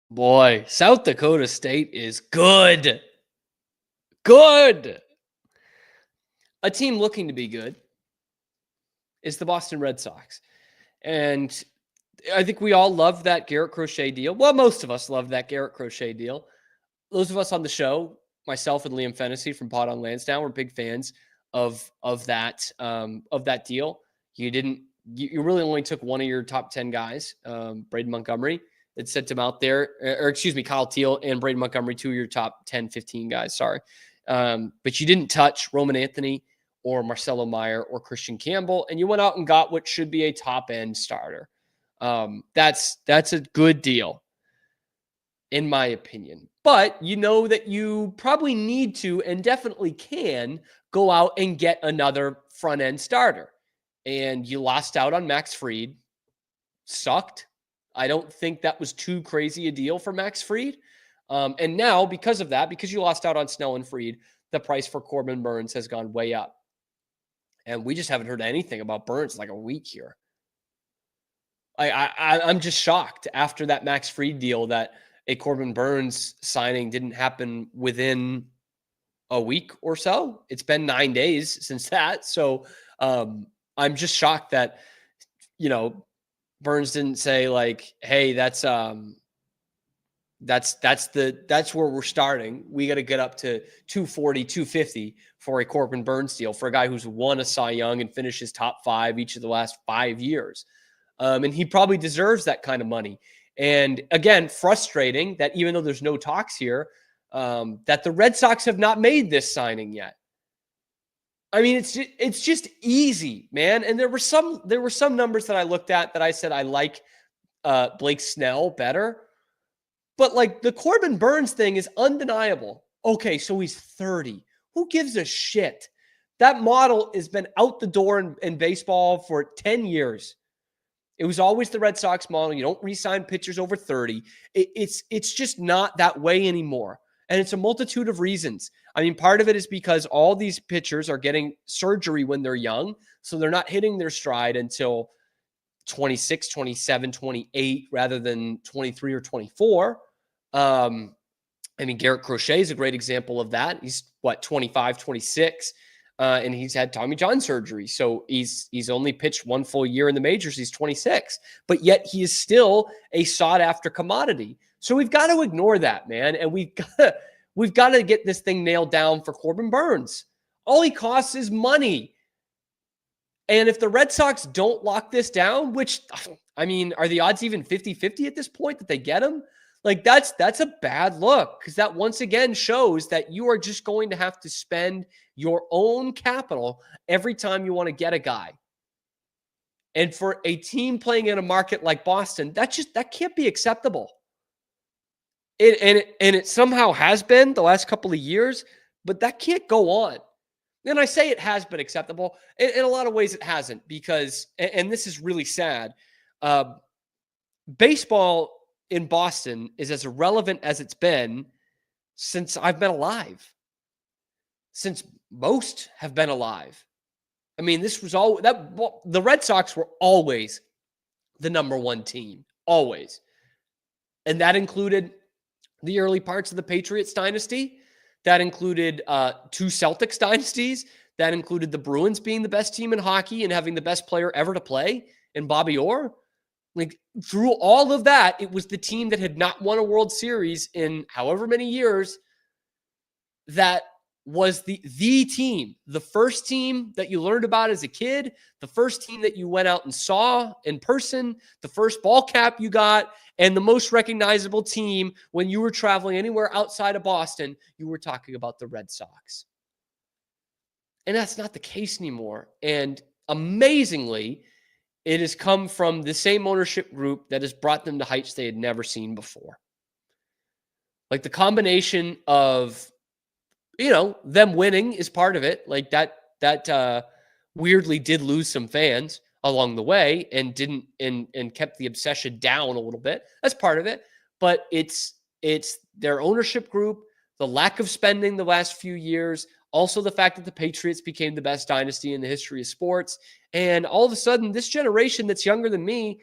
Boy, South Dakota State is good. Good. A team looking to be good is the Boston Red Sox. And I think we all love that Garrett Crochet deal. Well, most of us love that Garrett Crochet deal. Those of us on the show, myself and Liam Fennessy from Pod on Lansdowne, we're big fans of that deal. You really only took one of your top 10 guys, Braden Montgomery. It sent him out there, Kyle Teal and Braden Montgomery, 2 of your top 10, 15 guys, sorry. But you didn't touch Roman Anthony or Marcelo Meyer or Christian Campbell, and you went out and got what should be a top-end starter. That's a good deal, in my opinion. But you know that you probably need to and definitely can go out and get another front-end starter. And you lost out on Max Fried. Sucked. I don't think that was too crazy a deal for Max Fried. And now, because of that, because you lost out on Snell and Fried, the price for Corbin Burnes has gone way up. And we just haven't heard anything about Burnes in like a week here. I'm just shocked after that Max Fried deal that a Corbin Burnes signing didn't happen within a week or so. It's been 9 days since that. So I'm just shocked that, Burnes didn't say like, hey, that's where we're starting. We got to get up to 240, 250 for a Corbin Burnes deal for a guy who's won a Cy Young and finished his top 5 each of the last 5 years. And he probably deserves that kind of money. And again, frustrating that even though there's no talks here, that the Red Sox have not made this signing yet. I mean, it's just easy, man. And there were some numbers that I looked at that I said I like Blake Snell better. But like the Corbin Burnes thing is undeniable. Okay, so he's 30. Who gives a shit? That model has been out the door in baseball for 10 years. It was always the Red Sox model. You don't re-sign pitchers over 30. It's just not that way anymore. And it's a multitude of reasons. I mean, part of it is because all these pitchers are getting surgery when they're young, so they're not hitting their stride until 26, 27, 28 rather than 23 or 24. I mean, Garrett Crochet is a great example of that. He's, 25, 26, and he's had Tommy John surgery. So he's only pitched one full year in the majors. He's 26, but yet he is still a sought-after commodity. So we've got to ignore that, man, and we've got to get this thing nailed down for Corbin Burnes. All he costs is money. And if the Red Sox don't lock this down, which, I mean, are the odds even 50-50 at this point that they get him? Like, that's a bad look, because that once again shows that you are just going to have to spend your own capital every time you want to get a guy. And for a team playing in a market like Boston, that can't be acceptable. It somehow has been the last couple of years, but that can't go on. And I say it has been acceptable. In a lot of ways, it hasn't, because, and this is really sad, baseball in Boston is as irrelevant as it's been since I've been alive, since most have been alive. I mean, this was all that the Red Sox were always the number one team, always. And that included the early parts of the Patriots dynasty. That included 2 Celtics dynasties. that included the Bruins being the best team in hockey and having the best player ever to play in Bobby Orr. Like, through all of that, it was the team that had not won a World Series in however many years that was the team, the first team that you learned about as a kid, the first team that you went out and saw in person, the first ball cap you got, and the most recognizable team when you were traveling anywhere outside of Boston, you were talking about the Red Sox. And that's not the case anymore. And amazingly, it has come from the same ownership group that has brought them to heights they had never seen before. Like, the combination of, them winning is part of it. Like, that weirdly did lose some fans along the way and didn't and kept the obsession down a little bit. That's part of it. But it's their ownership group, the lack of spending the last few years, also the fact that the Patriots became the best dynasty in the history of sports. And all of a sudden, this generation that's younger than me,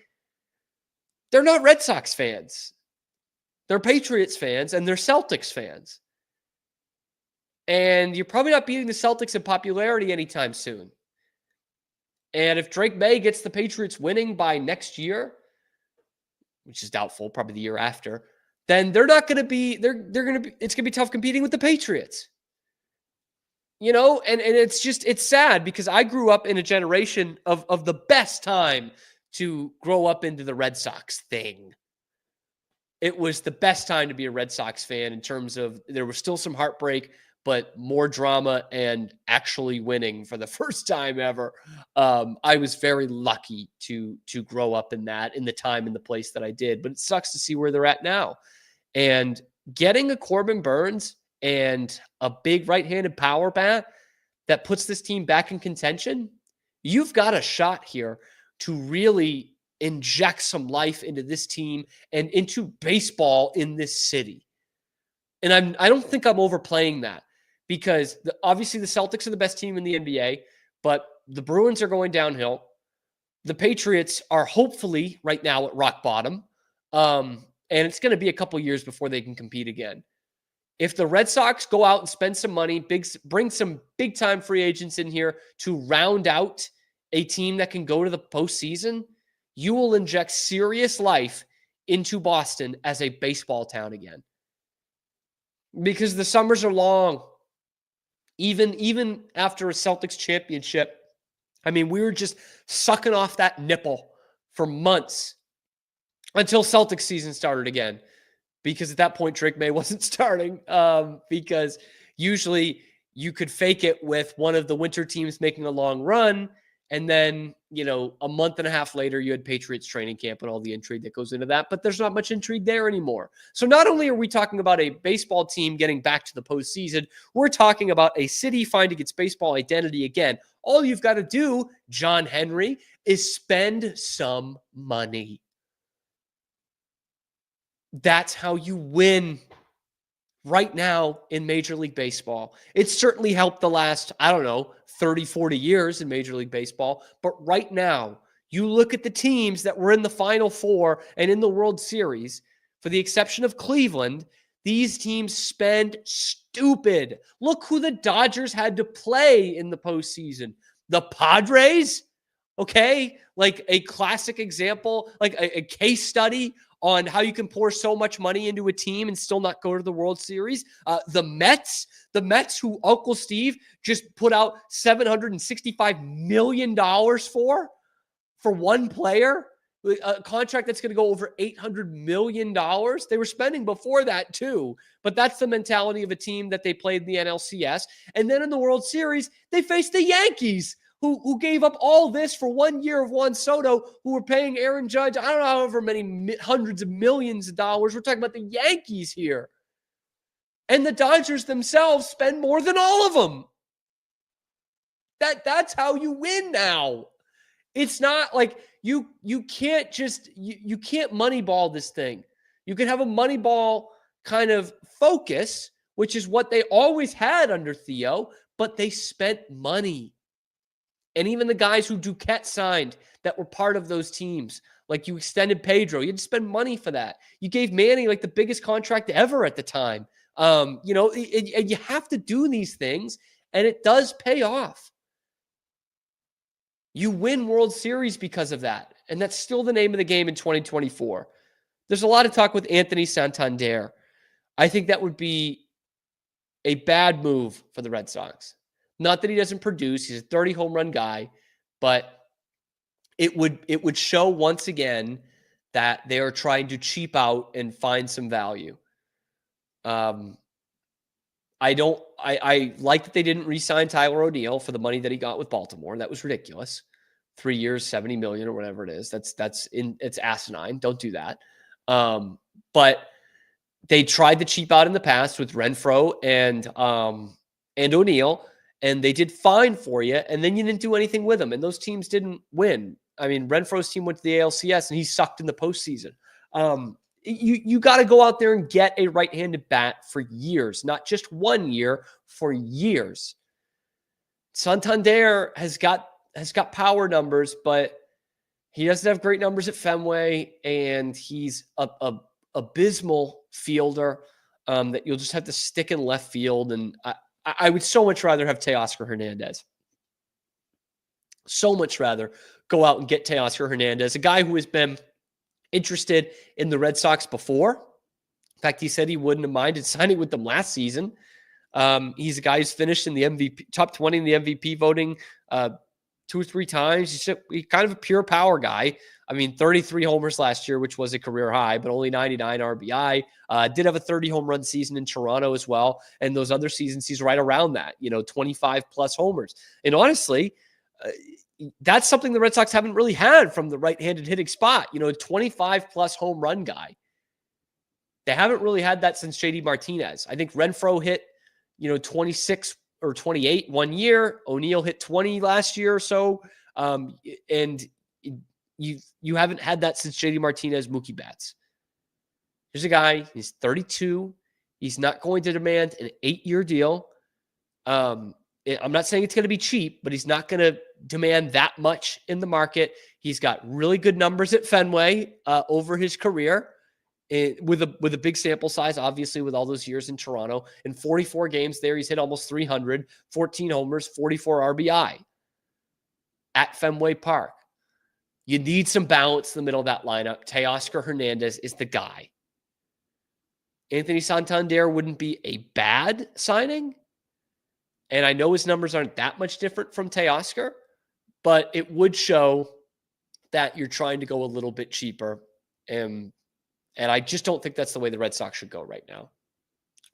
they're not Red Sox fans. They're Patriots fans and they're Celtics fans. And you're probably not beating the Celtics in popularity anytime soon. And if Drake May gets the Patriots winning by next year, which is doubtful, probably the year after, then they're not going to be, it's going to be tough competing with the Patriots. And it's sad because I grew up in a generation of the best time to grow up into the Red Sox thing. It was the best time to be a Red Sox fan in terms of there was still some heartbreak, but more drama and actually winning for the first time ever. I was very lucky to grow up in that, in the time and the place that I did, but it sucks to see where they're at now. And getting a Corbin Burnes and a big right-handed power bat that puts this team back in contention, you've got a shot here to really inject some life into this team and into baseball in this city. And I don't think I'm overplaying that, because obviously the Celtics are the best team in the NBA, but the Bruins are going downhill. The Patriots are hopefully right now at rock bottom. And it's going to be a couple years before they can compete again. If the Red Sox go out and spend some money, bring some big-time free agents in here to round out a team that can go to the postseason, you will inject serious life into Boston as a baseball town again. Because the summers are long. Even after a Celtics championship, I mean, we were just sucking off that nipple for months until Celtics season started again. Because at that point, Drake May wasn't starting, because usually you could fake it with one of the winter teams making a long run. And then, a month and a half later, you had Patriots training camp and all the intrigue that goes into that. But there's not much intrigue there anymore. So not only are we talking about a baseball team getting back to the postseason, we're talking about a city finding its baseball identity again. All you've got to do, John Henry, is spend some money. That's how you win right now in Major League Baseball. It's certainly helped the last, 30, 40 years in Major League Baseball. But right now, you look at the teams that were in the Final Four and in the World Series, for the exception of Cleveland, these teams spend stupid. Look who the Dodgers had to play in the postseason. The Padres, okay? Like a classic example, like a case study on how you can pour so much money into a team and still not go to the World Series. The Mets, who Uncle Steve just put out $765 million for one player, a contract that's going to go over $800 million. They were spending before that too, but that's the mentality of a team that they played in the NLCS. And then in the World Series, they faced the Yankees, who gave up all this for 1 year of Juan Soto, who were paying Aaron Judge, I don't know, however many hundreds of millions of dollars. We're talking about the Yankees here. And the Dodgers themselves spend more than all of them. That's how you win now. It's not like you can't just, you can't moneyball this thing. You can have a moneyball kind of focus, which is what they always had under Theo, but they spent money. And even the guys who Duquette signed that were part of those teams, like you extended Pedro, you had to spend money for that. You gave Manny like the biggest contract ever at the time. You have to do these things. And it does pay off. You win World Series because of that. And that's still the name of the game in 2024. There's a lot of talk with Anthony Santander. I think that would be a bad move for the Red Sox. Not that he doesn't produce. He's a 30 home run guy, but it would show once again that they are trying to cheap out and find some value. I like that they didn't re-sign Tyler O'Neill for the money that he got with Baltimore. That was ridiculous. 3 years, $70 million or whatever it is. It's asinine. Don't do that. But they tried to cheap out in the past with Renfroe and O'Neill, and they did fine for you. And then you didn't do anything with them, and those teams didn't win. I mean, Renfroe's team went to the ALCS, and he sucked in the postseason. You got to go out there and get a right-handed bat for years, not just 1 year, for years. Santander has got power numbers, but he doesn't have great numbers at Fenway, and he's a abysmal fielder that you'll just have to stick in left field. And I would so much rather have Teoscar Hernandez. So much rather go out and get Teoscar Hernandez, a guy who has been interested in the Red Sox before. In fact, he said he wouldn't have minded signing with them last season. He's a guy who's finished in the MVP, top 20 in the MVP voting 2 or 3 times. He's kind of a pure power guy. I mean, 33 homers last year, which was a career high, but only 99 RBI. Did have a 30 home run season in Toronto as well. And those other seasons, he's right around that, 25 plus homers. And honestly, that's something the Red Sox haven't really had from the right-handed hitting spot, 25 plus home run guy. They haven't really had that since JD Martinez. I think Renfroe hit, 26 or 28 1 year. O'Neill hit 20 last year or so. And you haven't had that since JD Martinez, Mookie Betts. Here's a guy, he's 32. He's not going to demand an 8-year deal. I'm not saying it's going to be cheap, but he's not going to demand that much in the market. He's got really good numbers at Fenway over his career, with a big sample size, obviously, with all those years in Toronto. In 44 games there, he's hit almost 300, 14 homers, 44 RBI at Fenway Park. You need some balance in the middle of that lineup. Teoscar Hernandez is the guy. Anthony Santander wouldn't be a bad signing. And I know his numbers aren't that much different from Teoscar, but it would show that you're trying to go a little bit cheaper. And I just don't think that's the way the Red Sox should go right now.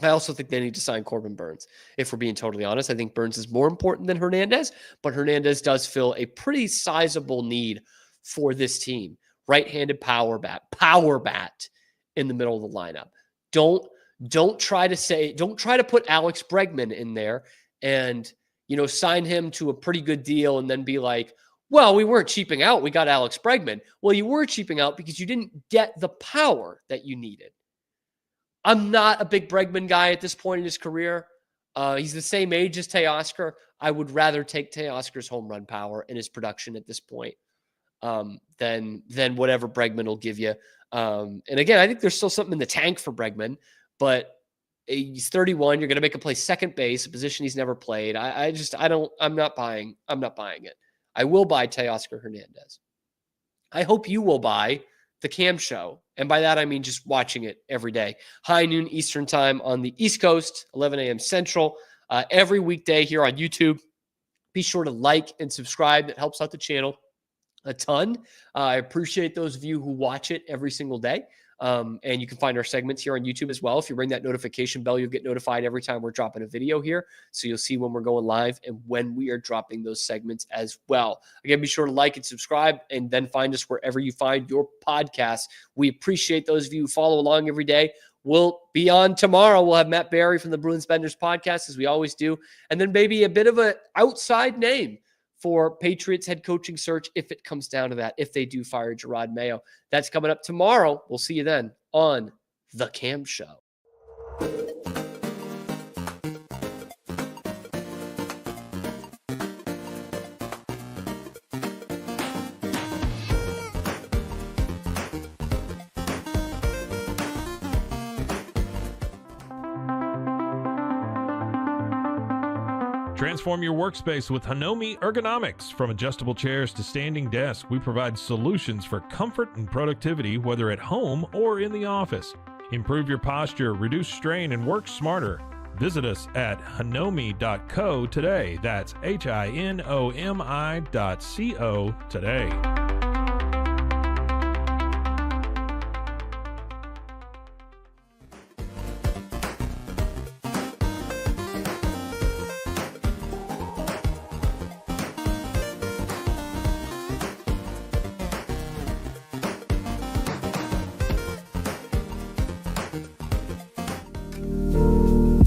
I also think they need to sign Corbin Burnes. If we're being totally honest, I think Burnes is more important than Hernandez, but Hernandez does fill a pretty sizable need for this team. Right-handed power bat in the middle of the lineup. Don't try to put Alex Bregman in there and, sign him to a pretty good deal and then be like, well, we weren't cheaping out. We got Alex Bregman. Well, you were cheaping out because you didn't get the power that you needed. I'm not a big Bregman guy at this point in his career. He's the same age as Teoscar. I would rather take Teoscar's home run power and his production at this point than whatever Bregman will give you. And again, I think there's still something in the tank for Bregman, but he's 31. You're going to make him play second base, a position he's never played. I'm not buying it. I will buy Teoscar Hernandez. I hope you will buy the Cam Show. And by that, I mean just watching it every day. High noon Eastern time on the East Coast, 11 a.m. Central, every weekday here on YouTube. Be sure to like and subscribe. That helps out the channel a ton. I appreciate those of you who watch it every single day. And you can find our segments here on YouTube as well. If you ring that notification bell, you'll get notified every time we're dropping a video here. So you'll see when we're going live and when we are dropping those segments as well. Again, be sure to like and subscribe and then find us wherever you find your podcasts. We appreciate those of you who follow along every day. We'll be on tomorrow. We'll have Matt Barry from the Bruins Benders podcast, as we always do. And then maybe a bit of an outside name for Patriots head coaching search if it comes down to that, if they do fire Gerard Mayo. That's coming up tomorrow. We'll see you then on The Cam Show. Transform your workspace with Hanomi Ergonomics. From adjustable chairs to standing desks, we provide solutions for comfort and productivity, whether at home or in the office. Improve your posture, reduce strain, and work smarter. Visit us at hanomi.co today. That's HINOMI.co today.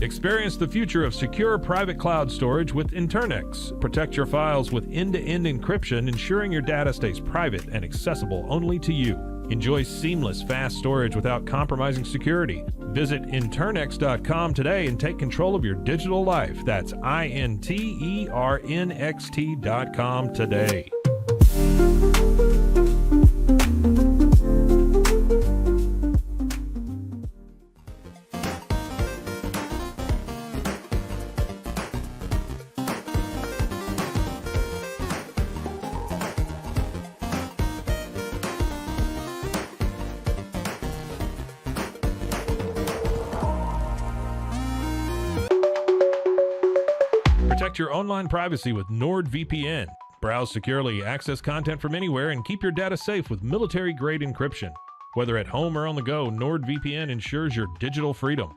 Experience the future of secure private cloud storage with Internex. Protect your files with end-to-end encryption, ensuring your data stays private and accessible only to you. Enjoy seamless, fast storage without compromising security. Visit Internex.com today and take control of your digital life. That's INTERNXT.com today. Protect your online privacy with NordVPN. Browse securely, access content from anywhere, and keep your data safe with military-grade encryption. Whether at home or on the go, NordVPN ensures your digital freedom.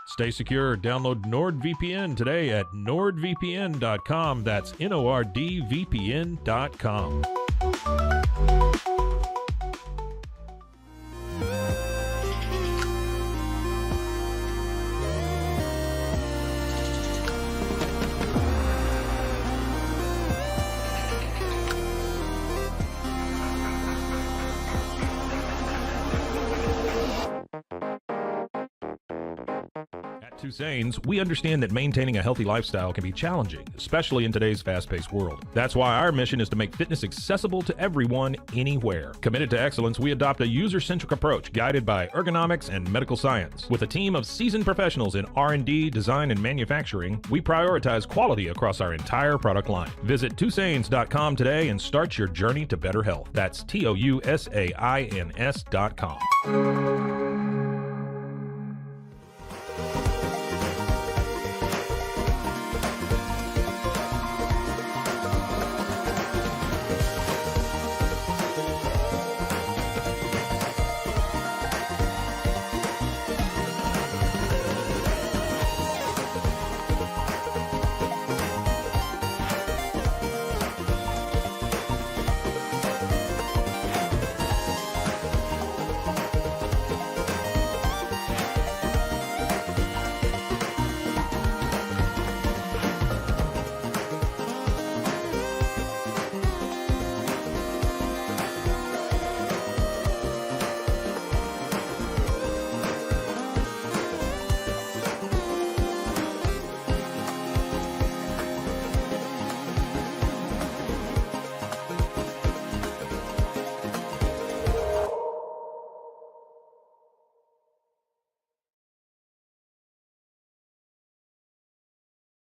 Stay secure. Download NordVPN today at nordvpn.com. That's NORDVPN.com. Tusane's, we understand that maintaining a healthy lifestyle can be challenging, especially in today's fast-paced world. That's why our mission is to make fitness accessible to everyone, anywhere. Committed to excellence, we adopt a user-centric approach guided by ergonomics and medical science. With a team of seasoned professionals in R&D, design, and manufacturing, we prioritize quality across our entire product line. Visit Tusains.com today and start your journey to better health. That's TOUSAINS.com.